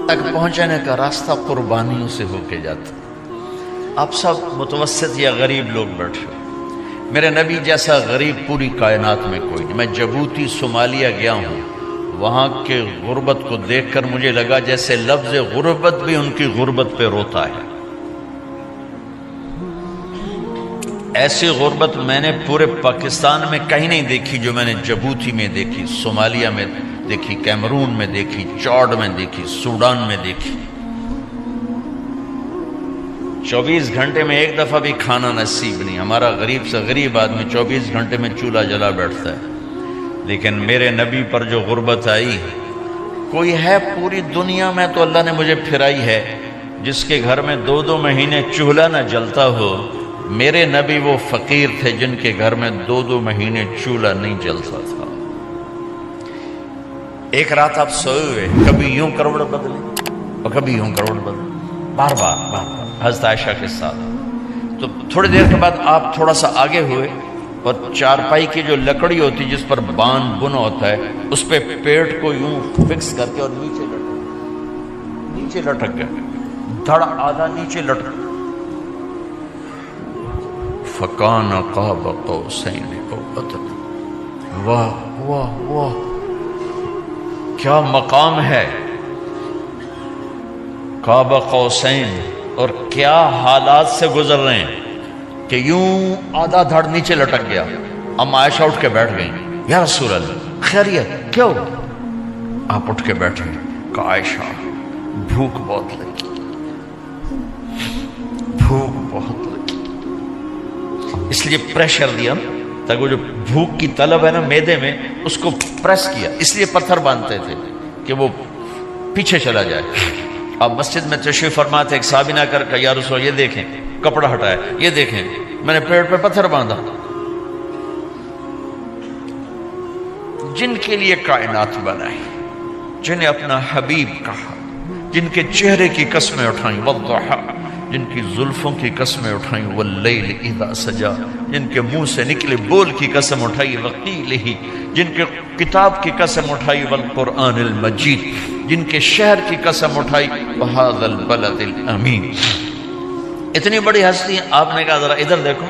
تک پہنچنے کا راستہ قربانیوں سے ہو کے جاتا. آپ سب متوسط یا غریب لوگ بیٹھے ہو. میرے نبی جیسا غریب پوری کائنات میں کوئی نہیں. میں جبوتی صومالیہ گیا ہوں, وہاں کے غربت کو دیکھ کر مجھے لگا جیسے لفظ غربت بھی ان کی غربت پہ روتا ہے. ایسی غربت میں نے پورے پاکستان میں کہیں نہیں دیکھی جو میں نے جبوتی میں دیکھی, صومالیہ میں دیکھی, کیمرون میں دیکھی, چاڈ میں دیکھی, سوڈان میں دیکھی. 24 گھنٹے میں ایک دفعہ بھی کھانا نصیب نہیں. ہمارا غریب سے غریب آدمی 24 گھنٹے میں چولہا جلا بیٹھتا ہے. لیکن میرے نبی پر جو غربت آئی, کوئی ہے پوری دنیا میں تو اللہ نے مجھے پھرائی ہے جس کے گھر میں 2 مہینے چولہا نہ جلتا ہو. میرے نبی وہ فقیر تھے جن کے گھر میں 2 مہینے چولہا نہیں جلتا تھا. ایک رات آپ سوئے ہوئے, کبھی یوں کروڑ بدلے اور کبھی یوں کروڑ بدلے, بار بار حضرت عائشہ کے ساتھ. تو تھوڑی دیر کے بعد آپ تھوڑا سا آگے ہوئے اور چارپائی کی جو لکڑی ہوتی جس پر بان بنا ہوتا ہے اس پہ پیٹ کو یوں فکس کر کے اور نیچے لٹک گئے, دھڑ آدھا نیچے لٹک. فکان قاب قوسین او ادنی. واہ واہ واہ, کیا مقام ہے قاب قوسین, اور کیا حالات سے گزر رہے ہیں کہ یوں آدھا دھڑ نیچے لٹک گیا. ام عائشہ اٹھ کے بیٹھ گئی, یا رسول اللہ خیریت کیوں؟ آپ اٹھ کے بیٹھے, کہ عائشہ بھوک بہت لگی, بھوک بہت لگی, اس لیے پریشر دیا تاکہ وہ جو بھوک کی طلب ہے نا میدے میں اس کو پریس کیا. اس لیے پتھر باندھتے تھے کہ وہ پیچھے چلا جائے. اب مسجد میں تشریف فرما تھے, ایک صحابی نہ کر کہ یا رسول یہ دیکھیں کپڑا ہٹایا, یہ دیکھیں میں نے پیٹ پہ پتھر باندھا. جن کے لیے کائنات بنائی, جنہیں اپنا حبیب کہا, جن کے چہرے کی قسمیں اٹھائیں, والضحی, جن کی زلفوں کی قسمیں اٹھائیں, واللیل اذا سجا, جن کے منہ سے نکلے بول کی قسم اٹھائی, وقیلہ, جن کے کتاب کی قسم اٹھائی, والقرآن المجید, جن کے شہر کی قسم اٹھائی, وہذا البلد الامین. اتنی بڑی ہستی ہیں. آپ نے کہا ذرا ادھر دیکھو,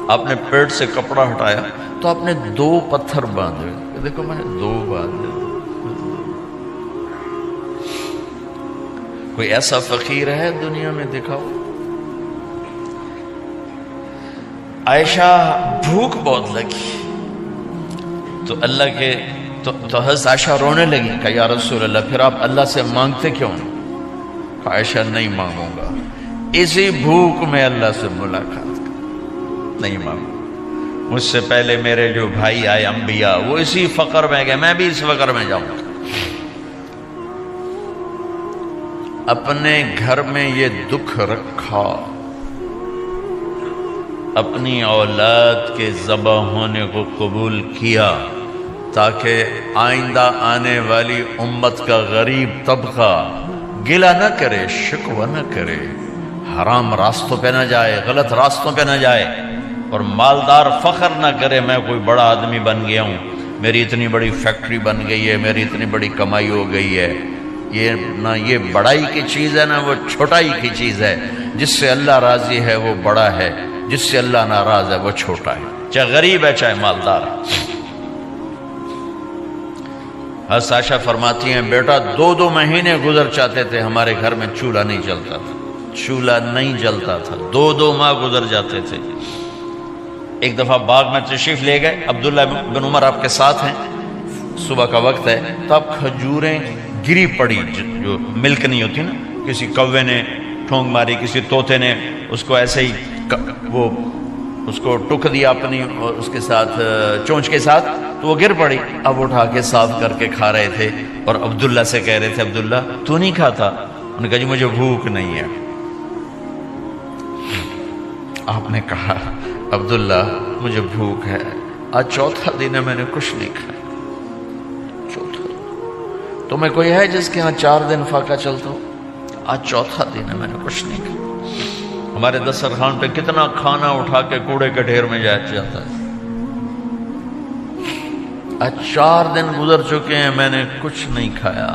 آپ نے پیٹ سے کپڑا ہٹایا تو آپ نے 2 پتھر باندھے. دیکھو میں نے 2 باندھے. کوئی ایسا فقیر ہے دنیا میں دکھاؤ. عائشہ بھوک بہت لگی تو اللہ کے تو حضرت عائشہ رونے لگی کہ یا رسول اللہ پھر آپ اللہ سے مانگتے کیوں؟ عائشہ نہیں مانگوں گا, اسی بھوک میں اللہ سے ملاقات نہیں مانگوں. مجھ سے پہلے میرے جو بھائی آئے انبیاء وہ اسی فقر میں گئے, میں بھی اس فقر میں جاؤں گا. اپنے گھر میں یہ دکھ رکھا, اپنی اولاد کے ذبح ہونے کو قبول کیا تاکہ آئندہ آنے والی امت کا غریب طبقہ گلہ نہ کرے, شکوہ نہ کرے, حرام راستوں پہ نہ جائے, غلط راستوں پہ نہ جائے, اور مالدار فخر نہ کرے میں کوئی بڑا آدمی بن گیا ہوں, میری اتنی بڑی فیکٹری بن گئی ہے, میری اتنی بڑی کمائی ہو گئی ہے. یہ نہ یہ بڑائی کی چیز ہے نہ وہ چھوٹائی کی چیز ہے. جس سے اللہ راضی ہے وہ بڑا ہے, جس سے اللہ ناراض ہے وہ چھوٹا ہے, چاہے غریب ہے چاہے مالدار. حضرت عائشہ فرماتی ہیں بیٹا 2 مہینے گزر جاتے تھے ہمارے گھر میں چولہا نہیں جلتا تھا, چولہا نہیں جلتا تھا, 2 ماہ گزر جاتے تھے. ایک دفعہ باغ میں تشریف لے گئے, عبداللہ بن عمر آپ کے ساتھ ہیں, صبح کا وقت ہے تو اب کھجوریں گری پڑی جو ملک نہیں ہوتی نا, کسی کوے نے ٹھونگ ماری, کسی طوطے نے اس کو ایسے ہی وہ اس کو ٹک دیا اپنی اس کے ساتھ چونچ کے ساتھ, تو وہ گر پڑی. اب اٹھا کے صاف کر کے کھا رہے تھے اور عبداللہ سے کہہ رہے تھے عبداللہ تو نہیں کھاتا؟ انہوں نے کہا جی مجھے بھوک نہیں ہے. آپ نے کہا عبداللہ مجھے بھوک ہے, آج 4تھا دن ہے میں نے کچھ نہیں کھایا. 4تھا تمہیں کوئی ہے جس کے ہاں 4 دن فاقہ چلتا ہو؟ آج 4تھا دن ہے میں نے کچھ نہیں کھایا. ہمارے دسترخوان پہ کتنا کھانا اٹھا کے کوڑے کے ڈھیر میں جاتا ہے. آج 4 دن گزر چکے ہیں میں نے کچھ نہیں کھایا.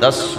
10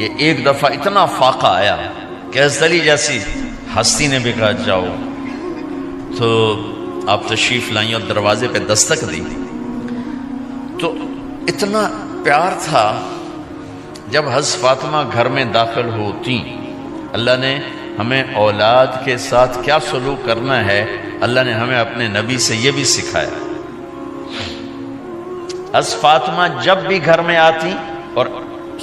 یہ ایک دفعہ اتنا فاقہ آیا کہ حضرت علی جیسی ہستی نے بھی کہا جاؤ، تو آپ تشریف لائیں اور دروازے پہ دستک دی تو اتنا پیار تھا. جب حضرت فاطمہ گھر میں داخل ہوتی، اللہ نے ہمیں اولاد کے ساتھ کیا سلوک کرنا ہے اللہ نے ہمیں اپنے نبی سے یہ بھی سکھایا. حضرت فاطمہ جب بھی گھر میں آتی، اور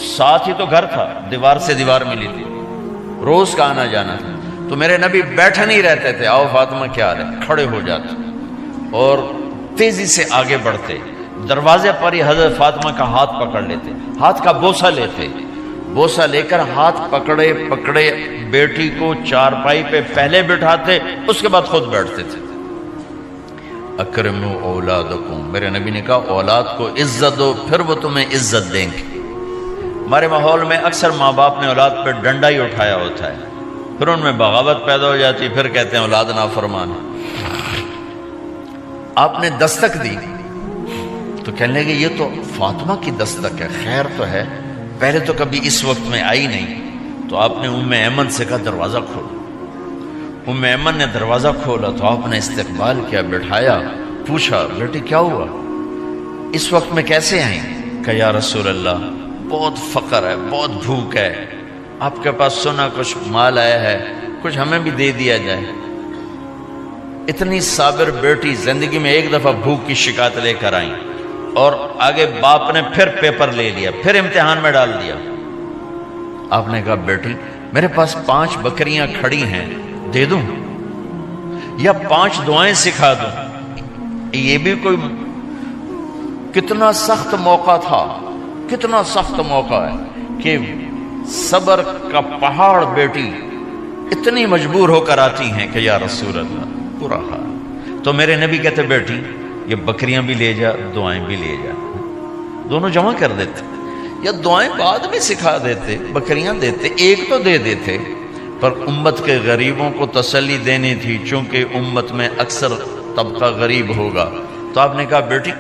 ساتھ ہی تو گھر تھا، دیوار سے دیوار ملی تھی، روز کا آنا جانا تھا، تو میرے نبی بیٹھے نہیں رہتے تھے، آؤ فاطمہ کیا حال ہے، کھڑے ہو جاتے اور تیزی سے آگے بڑھتے. دروازے پر ہی حضرت فاطمہ کا ہاتھ پکڑ لیتے، ہاتھ کا بوسہ لیتے، بوسہ لے کر ہاتھ پکڑے پکڑے بیٹی کو چارپائی پہ پہلے بٹھاتے، اس کے بعد خود بیٹھتے تھے. اکرموا اولادکم، میرے نبی نے کہا اولاد کو عزت دو، پھر وہ تمہیں عزت دیں گے. ہمارے ماحول میں اکثر ماں باپ نے اولاد پہ ڈنڈا ہی اٹھایا ہوتا ہے، پھر ان میں بغاوت پیدا ہو جاتی، پھر کہتے ہیں اولاد نافرمان ہے. آپ نے دستک دی تو کہنے لگے یہ تو فاطمہ کی دستک ہے، خیر تو ہے، پہلے تو کبھی اس وقت میں آئی نہیں. تو آپ نے ام ایمن سے کہا دروازہ کھولو. ام ایمن نے دروازہ کھولا تو آپ نے استقبال کیا، بٹھایا، پوچھا بیٹی کیا ہوا، اس وقت میں کیسے آئیں؟ کہ یا رسول اللہ بہت فقر ہے، بہت بھوک ہے، آپ کے پاس سنا کچھ مال آیا ہے، کچھ ہمیں بھی دے دیا جائے. اتنی صابر بیٹی زندگی میں ایک دفعہ بھوک کی شکایت لے کر آئیں، اور آگے باپ نے پھر پیپر لے لیا، پھر امتحان میں ڈال دیا. آپ نے کہا بیٹی میرے پاس 5 بکریاں کھڑی ہیں، دے دوں یا 5 دعائیں سکھا دوں؟ یہ بھی کوئی کتنا سخت موقع تھا، کتنا سخت موقع ہے کہ صبر کا پہاڑ بیٹی اتنی مجبور ہو کر آتی ہیں کہ یا رسول اللہ برا حال. تو میرے نبی کہتے بیٹی یہ بکریاں بھی لے جا، دعائیں بھی لے جا، دونوں جمع کر دیتے، یا دعائیں بعد میں سکھا دیتے، بکریاں دیتے، ایک تو دے دیتے. پر امت کے غریبوں کو تسلی دینی تھی، چونکہ امت میں اکثر طبقہ غریب ہوگا. تو آپ نے کہا بیٹی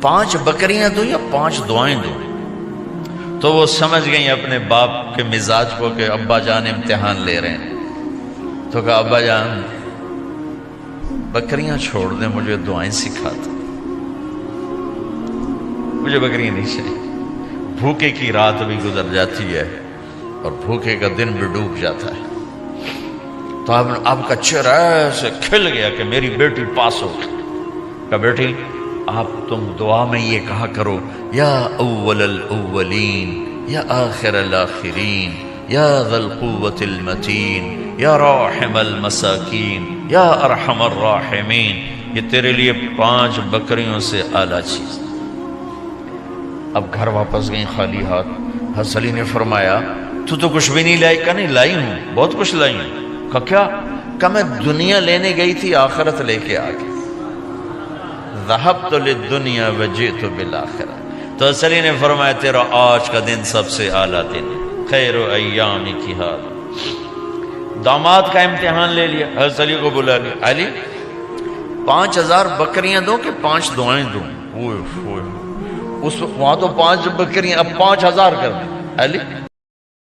5 بکریاں دوں یا 5 دعائیں دوں؟ تو وہ سمجھ گئیں اپنے باپ کے مزاج کو کہ ابا جان امتحان لے رہے ہیں. تو کہا ابا جان بکریاں چھوڑ دیں، مجھے دعائیں سکھا دیں، مجھے بکریاں نہیں چاہیے. بھوکے کی رات بھی گزر جاتی ہے اور بھوکے کا دن بھی ڈوب جاتا ہے. تو آپ کا چہرہ ایسے کھل گیا کہ میری بیٹی پاس ہو گئی. کہا بیٹی آپ تم دعا میں یہ کہا کرو یا اول الاولین یا آخر الاخرین یا ذا القوة المتین یا راحم المساکین یا ارحم الراحمین. یہ تیرے لیے 5 بکریوں سے اعلیٰ چیز. اب گھر واپس گئیں خالی ہاتھ. حضرت علی نے فرمایا تو کچھ بھی نہیں لائی؟ کہا نہیں لائی ہوں، بہت کچھ لائی ہوں. کہا کیا؟ کہا میں دنیا لینے گئی تھی، آخرت لے کے آ گئی. ذہبت للدنیا وجئت بالآخرہ. تو حضرت علی نے فرمایا تیرا آج کا دن سب سے اعلیٰ دن، خیر ایام کی حال. داماد کا امتحان لے لیا، حضرت علی کو بلا لیا. علی 5000 بکریاں دوں کہ 5 دعائیں دوں؟ اس وہاں تو 5 بکریاں، اب 5000 کر دیں. علی